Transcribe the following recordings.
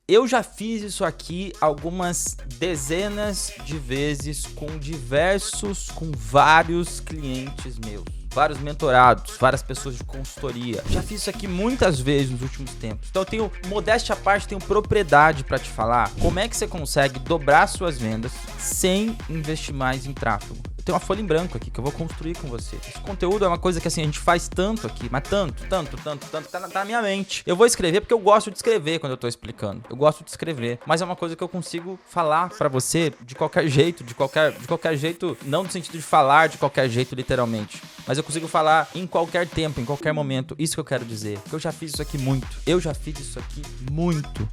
Eu já fiz isso aqui algumas dezenas de vezes com vários clientes meus. Vários mentorados, várias pessoas de consultoria. Já fiz isso aqui muitas vezes nos últimos tempos. Então eu tenho, modéstia à parte, tenho propriedade para te falar como é que você consegue dobrar suas vendas sem investir mais em tráfego. Tem uma folha em branco aqui que eu vou construir com você. Esse conteúdo é uma coisa que assim, a gente faz tanto aqui, mas tanto, tá na minha mente. Eu vou escrever porque eu gosto de escrever quando eu tô explicando. Eu gosto de escrever, mas é uma coisa que eu consigo falar pra você de qualquer jeito, de qualquer jeito, não no sentido de falar de qualquer jeito literalmente, mas eu consigo falar em qualquer tempo, em qualquer momento. Isso que eu quero dizer. Porque eu já fiz isso aqui muito. Eu já fiz isso aqui muito.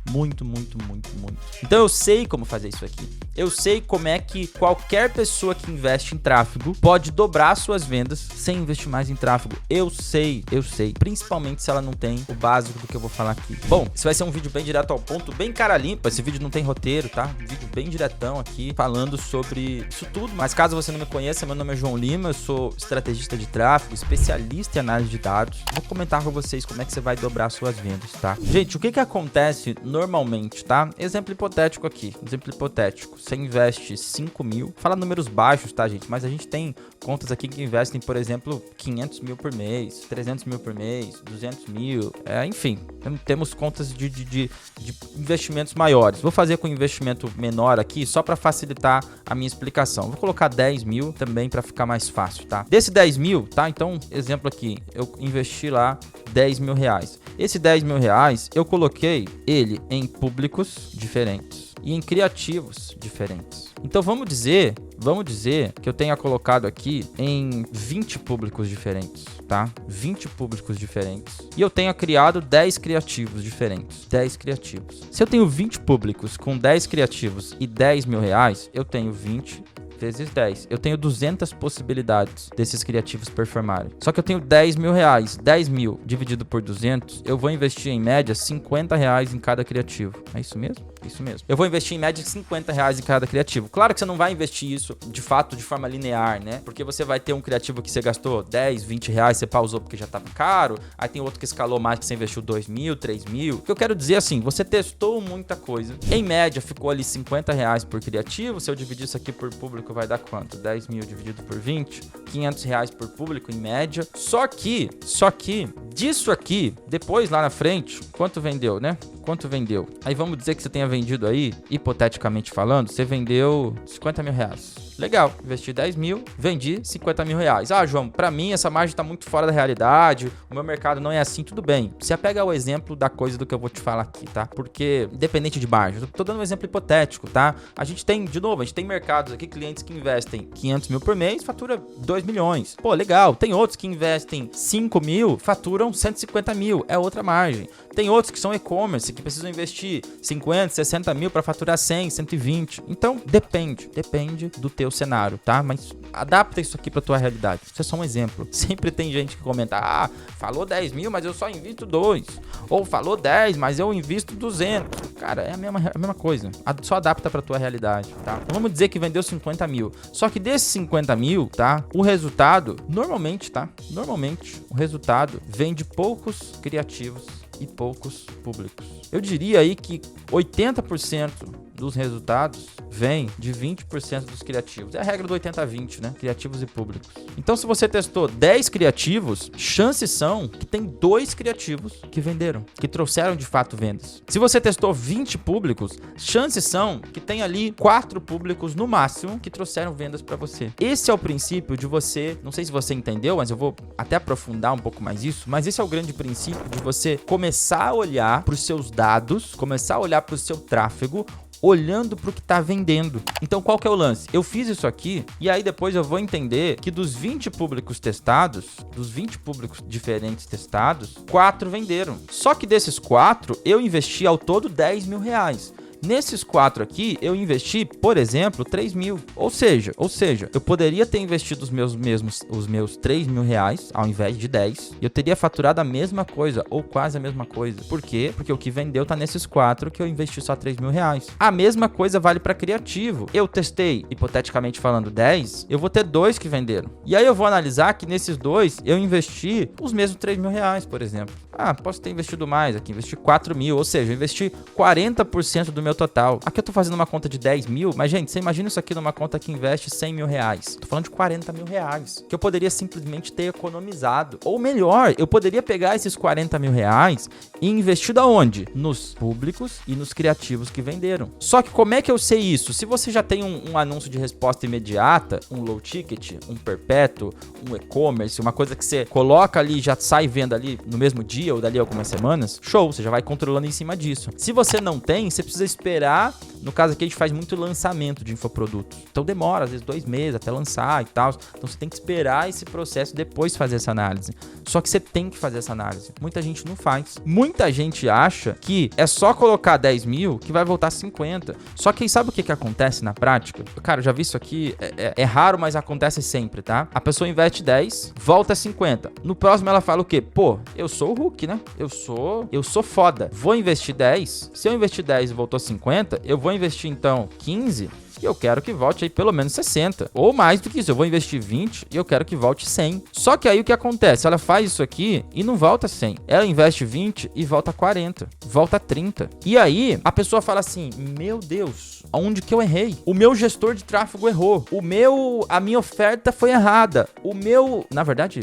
Então eu sei como fazer isso aqui. Eu sei como é que qualquer pessoa que investe em tráfego pode dobrar suas vendas sem investir mais em tráfego. Eu sei. Principalmente se ela não tem o básico do que eu vou falar aqui. Bom, esse vai ser um vídeo bem direto ao ponto, bem cara limpa. Esse vídeo não tem roteiro, tá? Um vídeo bem diretão aqui, falando sobre isso tudo. Mas caso você não me conheça, meu nome é João Lima, eu sou estrategista de tráfego, especialista em análise de dados. Vou comentar com vocês como é que você vai dobrar suas vendas, tá? Gente, o que acontece normalmente, tá? Exemplo hipotético aqui. Você investe 5 mil. Fala números baixos, tá, gente? Mas a gente tem contas aqui que investem, por exemplo, 500 mil por mês, 300 mil por mês, 200 mil, enfim, temos contas de investimentos maiores. Vou fazer com investimento menor aqui, só para facilitar a minha explicação. Vou colocar 10 mil também para ficar mais fácil, tá? Desse 10 mil, tá? Então, exemplo aqui, eu investi lá 10 mil reais. Esse 10 mil reais, eu coloquei ele em públicos diferentes e em criativos diferentes. Então vamos dizer que eu tenha colocado aqui em 20 públicos diferentes, tá? 20 públicos diferentes. E eu tenha criado 10 criativos diferentes. 10 criativos. Se eu tenho 20 públicos com 10 criativos e 10 mil reais, eu tenho 20 vezes 10. Eu tenho 200 possibilidades desses criativos performarem. Só que eu tenho 10 mil reais. 10 mil dividido por 200, eu vou investir em média 50 reais em cada criativo. É isso mesmo? Isso mesmo. Eu vou investir em média 50 reais em cada criativo. Claro que você não vai investir isso de fato de forma linear, né? Porque você vai ter um criativo que você gastou 10, 20 reais, você pausou porque já estava caro. Aí tem outro que escalou mais, que você investiu 2 mil, 3 mil. O que eu quero dizer assim, você testou muita coisa. Em média ficou ali 50 reais por criativo. Se eu dividir isso aqui por público, vai dar quanto? 10 mil dividido por 20, 500 reais por público em média. Só que disso aqui, depois lá na frente, quanto vendeu, né? Quanto vendeu? Aí vamos dizer que você tenha vendido aí, hipoteticamente falando, você vendeu 50 mil reais. Legal, investi 10 mil, vendi 50 mil reais. Ah, João, pra mim essa margem tá muito fora da realidade, o meu mercado não é assim, tudo bem. Você pega o exemplo da coisa do que eu vou te falar aqui, tá? Porque, independente de margem, eu tô dando um exemplo hipotético, tá? A gente tem mercados aqui, clientes que investem 500 mil por mês, fatura 2 milhões. Pô, legal. Tem outros que investem 5 mil, faturam 150 mil, é outra margem. Tem outros que são e-commerce, que precisam investir 50, 60 mil para faturar 100, 120. Então, depende do teu cenário, tá? Mas adapta isso aqui para tua realidade. Isso é só um exemplo. Sempre tem gente que comenta, falou 10 mil, mas eu só invisto 2. Ou falou 10, mas eu invisto 200. Cara, é a mesma coisa. Só adapta para tua realidade, tá? Então, vamos dizer que vendeu 50 mil. Só que desses 50 mil, tá? O resultado, normalmente, o resultado vem de poucos criativos e poucos públicos. Eu diria aí que 80% dos resultados vem de 20% dos criativos. É a regra do 80-20, né? Criativos e públicos. Então, se você testou 10 criativos, chances são que tem 2 criativos que venderam, que trouxeram de fato vendas. Se você testou 20 públicos, chances são que tem ali 4 públicos no máximo que trouxeram vendas para você. Esse é o princípio de você, não sei se você entendeu, mas eu vou até aprofundar um pouco mais isso, mas esse é o grande princípio de você começar a olhar para os seus dados, começar a olhar para o seu tráfego, olhando para o que está vendendo. Então, qual que é o lance? Eu fiz isso aqui e aí depois eu vou entender que dos 20 públicos testados, dos 20 públicos diferentes testados, 4 venderam. Só que desses 4, eu investi ao todo 10 mil reais. Nesses 4 aqui, eu investi, por exemplo, 3 mil. Ou seja, eu poderia ter investido os meus 3 mil reais ao invés de 10 e eu teria faturado a mesma coisa ou quase a mesma coisa. Por quê? Porque o que vendeu tá nesses 4 que eu investi só 3 mil reais. A mesma coisa vale para criativo. Eu testei, hipoteticamente falando, 10, eu vou ter 2 que venderam. E aí eu vou analisar que nesses 2 eu investi os mesmos 3 mil reais, por exemplo. Posso ter investido mais aqui, investi 4 mil, ou seja, eu investi 40% do meu total. Aqui eu tô fazendo uma conta de 10 mil, mas gente, você imagina isso aqui numa conta que investe 100 mil reais. Tô falando de 40 mil reais, que eu poderia simplesmente ter economizado. Ou melhor, eu poderia pegar esses 40 mil reais e investir da onde? Nos públicos e nos criativos que venderam. Só que como é que eu sei isso? Se você já tem um anúncio de resposta imediata, um low ticket, um perpétuo, um e-commerce, uma coisa que você coloca ali e já sai vendo ali no mesmo dia ou dali a algumas semanas, show, você já vai controlando em cima disso. Se você não tem, você precisa esperar. No caso aqui a gente faz muito lançamento de infoprodutos, então demora às vezes 2 meses até lançar e tal, então você tem que esperar esse processo depois fazer essa análise. Só que você tem que fazer essa análise, muita gente não faz. Muita gente acha que é só colocar 10 mil que vai voltar 50, só que aí sabe o que acontece na prática? Cara, eu já vi isso aqui, é raro, mas acontece sempre, tá? A pessoa investe 10, volta 50, no próximo ela fala o quê? Pô, eu sou o Hulk, né? Eu sou foda, vou investir 10, se eu investir 10 e voltou 50, eu vou investir então 15 e eu quero que volte aí pelo menos 60. Ou mais do que isso, eu vou investir 20 e eu quero que volte 100. Só que aí o que acontece? Ela faz isso aqui e não volta 100. Ela investe 20 e volta 40. Volta 30. E aí a pessoa fala assim, meu Deus, onde que eu errei? O meu gestor de tráfego errou. A minha oferta foi errada. Na verdade,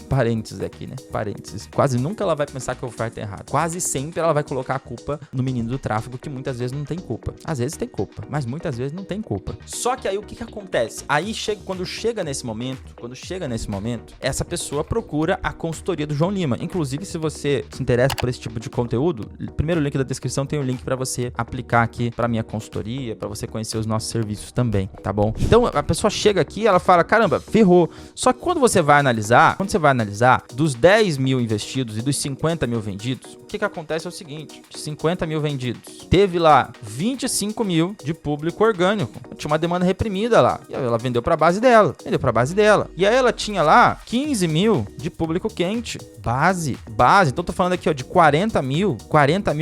parênteses aqui, né? Parênteses. Quase nunca ela vai pensar que a oferta é errada. Quase sempre ela vai colocar a culpa no menino do tráfego, que muitas vezes não tem culpa. Às vezes tem culpa, mas muitas vezes não tem culpa. Só que aí o que acontece? Aí quando chega nesse momento, essa pessoa procura a consultoria do João Lima. Inclusive, se você se interessa por esse tipo de conteúdo, primeiro link da descrição tem o link para você aplicar aqui para minha consultoria, para você conhecer os nossos serviços também, tá bom? Então, a pessoa chega aqui e ela fala, caramba, ferrou. Só que quando você vai analisar dos 10 mil investidos e dos 50 mil vendidos, o que acontece é o seguinte, de 50 mil vendidos, teve lá 25 mil de público orgânico. Tinha uma demanda reprimida lá. E ela vendeu para a base dela. E aí ela tinha lá 15 mil de público quente. Base. Então tô falando aqui, ó, de 40 mil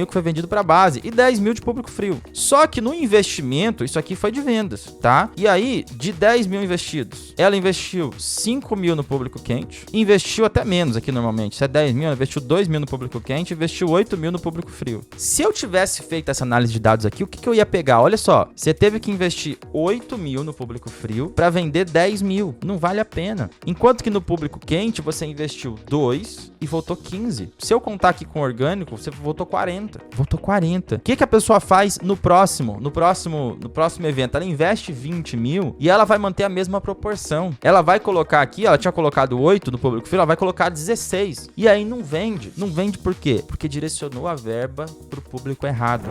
que foi vendido para base e 10 mil de público frio. Só que no investimento, isso aqui foi de vendas, tá? E aí, de 10 mil investidos, ela investiu 5 mil no público quente, investiu até menos aqui normalmente. Se é 10 mil, ela investiu 2 mil no público quente, investiu 8 mil no público frio. Se eu tivesse feito essa análise de dados aqui, o que eu ia pegar? Olha só, você teve que investir 8 mil no público frio para vender 10 mil. Não vale a pena. Enquanto que no público quente, você investiu 2 e voltou 15. Se eu contar aqui com orgânico, você voltou 40. O que a pessoa faz no próximo evento? Ela investe 20 mil e ela vai manter a mesma proporção. Ela vai colocar aqui, ela tinha colocado 8 no público frio, ela vai colocar 16. E aí não vende. Não vende por quê? Porque direcionou a verba pro público errado.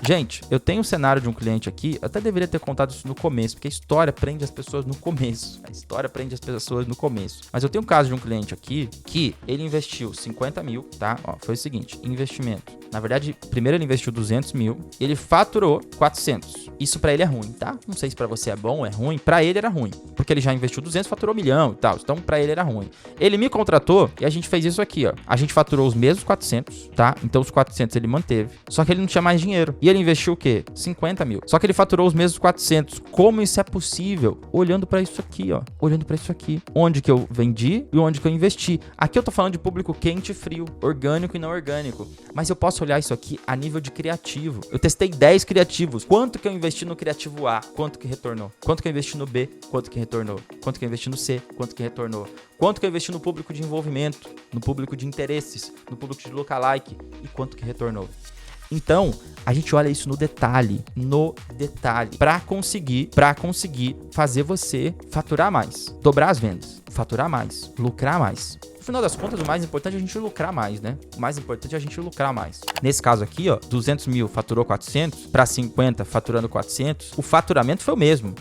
Gente, eu tenho um cenário de um cliente aqui, eu até deveria ter contado isso no começo, porque a história prende as pessoas no começo. Mas eu tenho um caso de um cliente aqui que ele investiu 50 mil, tá? Ó, foi o seguinte, investimento. Na verdade, primeiro ele investiu 200 mil, ele faturou 400. Isso pra ele é ruim, tá? Não sei se pra você é bom ou é ruim. Pra ele era ruim, porque ele já investiu 200, faturou 1 milhão e tal. Então, pra ele era ruim. Ele me contratou e a gente fez isso aqui, ó. A gente faturou os mesmos 400, tá? Então, os 400 ele manteve. Só que ele não tinha mais dinheiro. E ele investiu o quê? 50 mil. Só que ele faturou os mesmos 400. Como isso é possível? Olhando pra isso aqui, ó. Onde que eu vendi e onde que eu investi. Aqui eu tô falando de público quente e frio, orgânico e não orgânico. Mas eu posso olhar isso aqui a nível de criativo. Eu testei 10 criativos. Quanto que eu investi no criativo A? Quanto que retornou? Quanto que eu investi no B? Quanto que retornou? Quanto que eu investi no C? Quanto que retornou? Quanto que eu investi no público de envolvimento? No público de interesses? No público de lookalike? E quanto que retornou? Então, a gente olha isso no detalhe, para conseguir fazer você faturar mais, dobrar as vendas, faturar mais, lucrar mais. No final das contas, o mais importante é a gente lucrar mais, né? O mais importante é a gente lucrar mais. Nesse caso aqui, ó, 200 mil faturou 400, para 50 faturando 400, o faturamento foi o mesmo.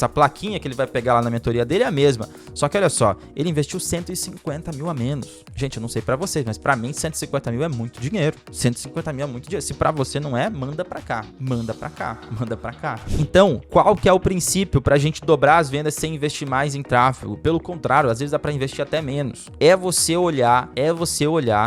A plaquinha que ele vai pegar lá na mentoria dele é a mesma. Só que olha só, ele investiu 150 mil a menos. Gente, eu não sei pra vocês, mas pra mim 150 mil é muito dinheiro. 150 mil é muito dinheiro. Se pra você não é, manda pra cá. Manda pra cá. Manda pra cá. Então, qual que é o princípio pra gente dobrar as vendas sem investir mais em tráfego? Pelo contrário, às vezes dá pra investir até menos. É você olhar,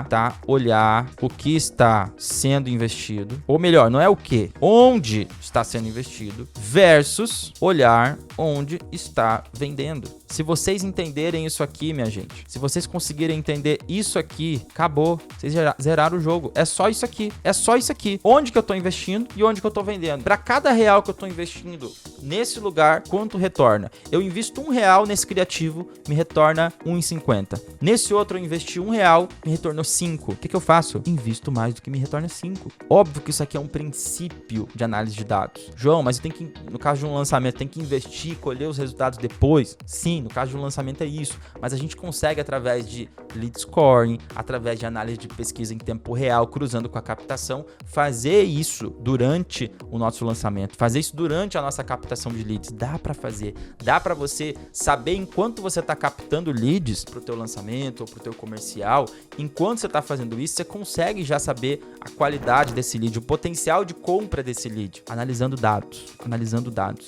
tá? Olhar o que está sendo investido. Ou melhor, não é o que, onde está sendo investido versus olhar onde está vendendo. Se vocês entenderem isso aqui, minha gente, se vocês conseguirem entender isso aqui, acabou. Vocês zeraram o jogo. É só isso aqui. É só isso aqui. Onde que eu tô investindo e onde que eu tô vendendo. Para cada real que eu tô investindo nesse lugar, quanto retorna? Eu invisto R$1 nesse criativo, me retorna R$1,50. Nesse outro eu investi R$1, me retornou 5. O que eu faço? Invisto mais do que me retorna 5. Óbvio que isso aqui é um princípio de análise de dados. João, mas eu tenho que, no caso de um lançamento, tem que investir, colher os resultados depois? Sim, no caso de um lançamento é isso. Mas a gente consegue através de lead scoring, através de análise de pesquisa em tempo real, cruzando com a captação, fazer isso durante o nosso lançamento, fazer isso durante a nossa captação de leads. Dá para fazer, dá para você saber enquanto você está captando leads para o teu lançamento ou para o teu comercial, enquanto você está fazendo isso, você consegue já saber a qualidade desse lead, o potencial de compra desse lead, analisando dados.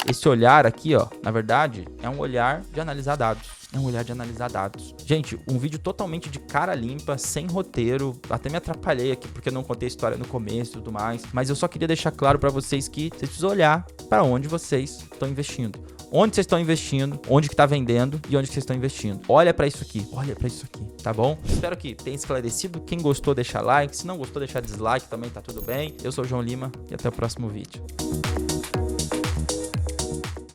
Esse olhar aqui, ó, na verdade, é um olhar de analisar dados. Gente, um vídeo totalmente de cara limpa, sem roteiro. Até me atrapalhei aqui porque eu não contei a história no começo e tudo mais. Mas eu só queria deixar claro para vocês que vocês precisam olhar para onde vocês estão investindo. Onde vocês estão investindo, onde que tá vendendo e onde que vocês estão investindo. Olha para isso aqui, tá bom? Espero que tenha esclarecido. Quem gostou, deixa like. Se não gostou, deixa dislike também, tá tudo bem. Eu sou o João Lima e até o próximo vídeo.